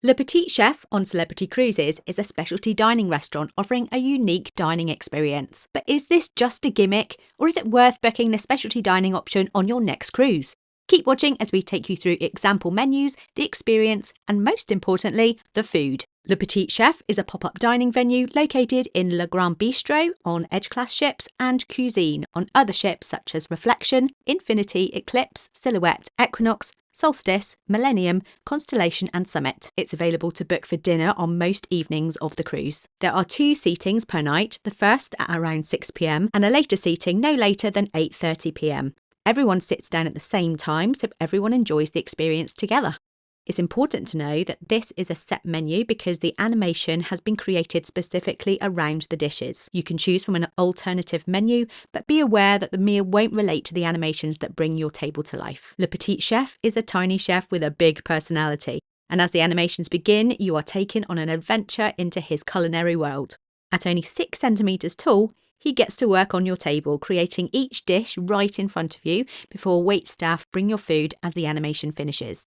Le Petit Chef on Celebrity Cruises is a specialty dining restaurant offering a unique dining experience. But is this just a gimmick, or is it worth booking the specialty dining option on your next cruise? Keep watching as we take you through example menus, the experience, and most importantly, the food. Le Petit Chef is a pop-up dining venue located in Le Grand Bistro on Edge-class ships and Cuisine on other ships such as Reflection, Infinity, Eclipse, Silhouette, Equinox, Solstice, Millennium, Constellation and Summit. It's available to book for dinner on most evenings of the cruise. There are 2 seatings per night, the first at around 6 p.m. and a later seating no later than 8:30 p.m. Everyone sits down at the same time, so everyone enjoys the experience together. It's important to know that this is a set menu because the animation has been created specifically around the dishes. You can choose from an alternative menu, but be aware that the meal won't relate to the animations that bring your table to life. Le Petit Chef is a tiny chef with a big personality, and as the animations begin, you are taken on an adventure into his culinary world. At only 6 centimetres tall, he gets to work on your table, creating each dish right in front of you before waitstaff bring your food as the animation finishes.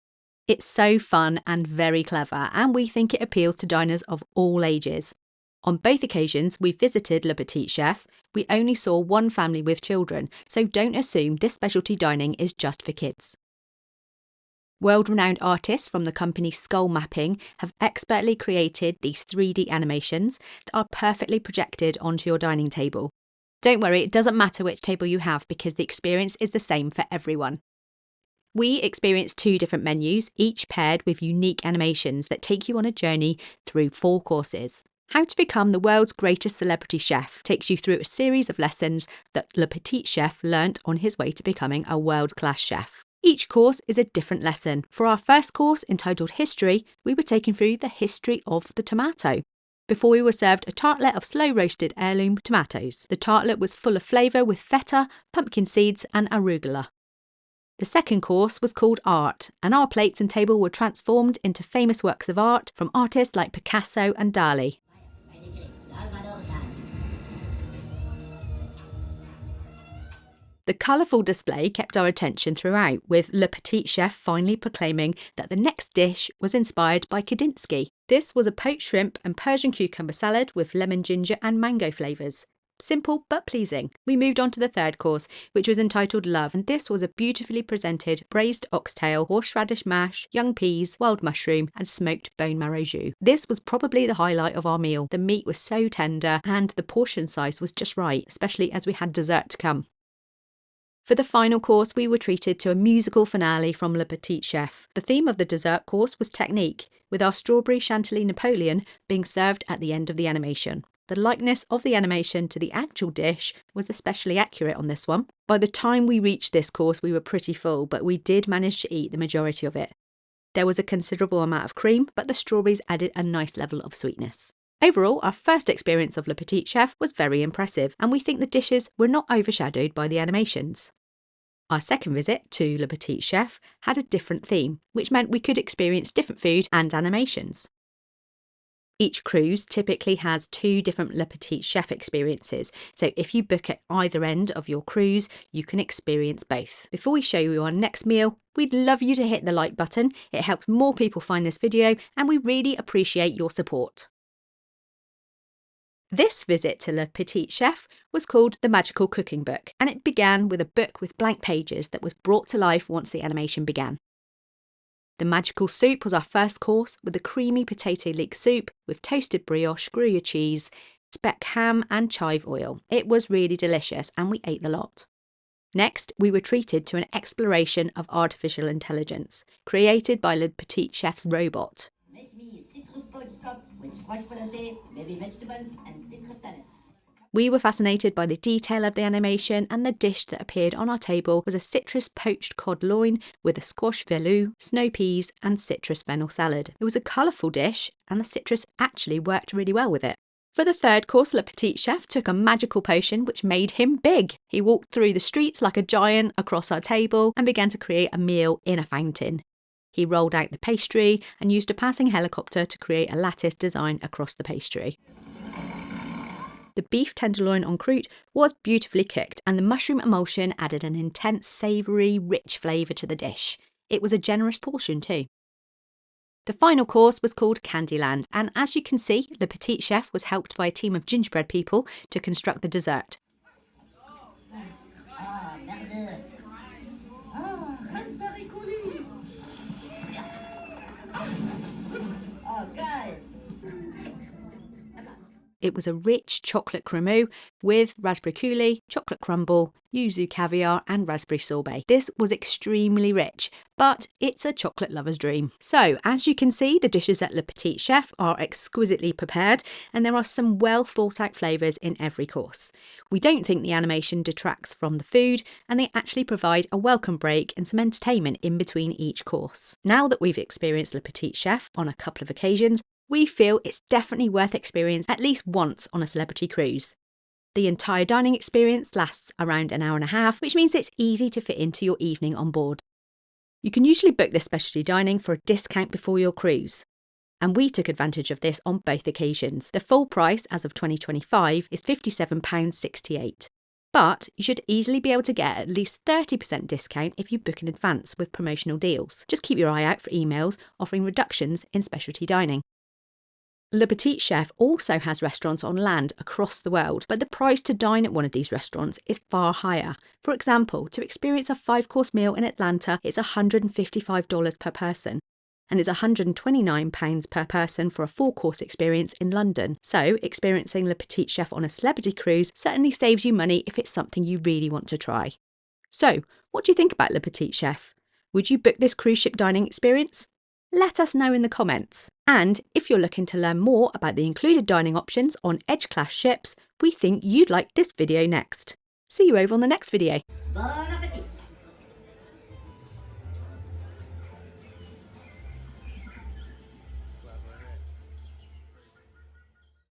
It's so fun and very clever, and we think it appeals to diners of all ages. On both occasions we visited Le Petit Chef, we only saw one family with children, so don't assume this specialty dining is just for kids. World-renowned artists from the company Skull Mapping have expertly created these 3D animations that are perfectly projected onto your dining table. Don't worry, it doesn't matter which table you have because the experience is the same for everyone. We experienced 2 different menus, each paired with unique animations that take you on a journey through 4 courses. How to become the world's greatest celebrity chef takes you through a series of lessons that Le Petit Chef learnt on his way to becoming a world-class chef. Each course is a different lesson. For our first course, entitled History, we were taken through the history of the tomato. Before we were served a tartlet of slow-roasted heirloom tomatoes. The tartlet was full of flavour with feta, pumpkin seeds and arugula. The second course was called Art, and our plates and table were transformed into famous works of art from artists like Picasso and Dali. The colourful display kept our attention throughout, with Le Petit Chef finally proclaiming that the next dish was inspired by Kandinsky. This was a poached shrimp and Persian cucumber salad with lemon, ginger and mango flavours. Simple but pleasing. We moved on to the third course, which was entitled Love, and this was a beautifully presented braised oxtail, horseradish mash, young peas, wild mushroom and smoked bone marrow jus. This was probably the highlight of our meal. The meat was so tender and the portion size was just right, especially as we had dessert to come. For the final course, we were treated to a musical finale from Le Petit Chef. The theme of the dessert course was technique, with our strawberry chantilly Napoleon being served at the end of the animation. The likeness of the animation to the actual dish was especially accurate on this one. By the time we reached this course, we were pretty full, but we did manage to eat the majority of it. There was a considerable amount of cream, but the strawberries added a nice level of sweetness. Overall, our first experience of Le Petit Chef was very impressive, and we think the dishes were not overshadowed by the animations. Our second visit to Le Petit Chef had a different theme, which meant we could experience different food and animations. Each cruise typically has 2 different Le Petit Chef experiences, so if you book at either end of your cruise, you can experience both. Before we show you our next meal, we'd love you to hit the like button. It helps more people find this video, and we really appreciate your support. This visit to Le Petit Chef was called The Magical Cooking Book, and it began with a book with blank pages that was brought to life once the animation began. The magical soup was our first course, with a creamy potato leek soup with toasted brioche, Gruyere cheese, speck ham and chive oil. It was really delicious and we ate the lot. Next, we were treated to an exploration of artificial intelligence, created by Le Petit Chef's robot. Make me citrus punch topped with squashballote, maybe vegetables and citrus salad. We were fascinated by the detail of the animation, and the dish that appeared on our table was a citrus poached cod loin with a squash velouté, snow peas and citrus fennel salad. It was a colourful dish and the citrus actually worked really well with it. For the third course, Le Petit Chef took a magical potion which made him big. He walked through the streets like a giant across our table and began to create a meal in a fountain. He rolled out the pastry and used a passing helicopter to create a lattice design across the pastry. The beef tenderloin en croûte was beautifully cooked, and the mushroom emulsion added an intense, savoury, rich flavour to the dish. It was a generous portion too. The final course was called Candyland, and as you can see, Le Petit Chef was helped by a team of gingerbread people to construct the dessert. Ah, merde. Ah, raspberry coulis. Oh, guys. It was a rich chocolate cremeux with raspberry coulis, chocolate crumble, yuzu caviar and raspberry sorbet. This was extremely rich, but it's a chocolate lover's dream. So, as you can see, the dishes at Le Petit Chef are exquisitely prepared and there are some well thought out flavours in every course. We don't think the animation detracts from the food and they actually provide a welcome break and some entertainment in between each course. Now that we've experienced Le Petit Chef on a couple of occasions, we feel it's definitely worth experiencing at least once on a celebrity cruise. The entire dining experience lasts around an hour and a half, which means it's easy to fit into your evening on board. You can usually book this specialty dining for a discount before your cruise, and we took advantage of this on both occasions. The full price as of 2025 is £57.68. But you should easily be able to get at least 30% discount if you book in advance with promotional deals. Just keep your eye out for emails offering reductions in specialty dining. Le Petit Chef also has restaurants on land across the world, but the price to dine at one of these restaurants is far higher. For example, to experience a 5-course meal in Atlanta, it's $155 per person, and it's £129 per person for a 4-course experience in London. So, experiencing Le Petit Chef on a celebrity cruise certainly saves you money if it's something you really want to try. So, what do you think about Le Petit Chef? Would you book this cruise ship dining experience? Let us know in the comments. And if you're looking to learn more about the included dining options on Edge-class ships, we think you'd like this video next. See you over on the next video. Bon appétit.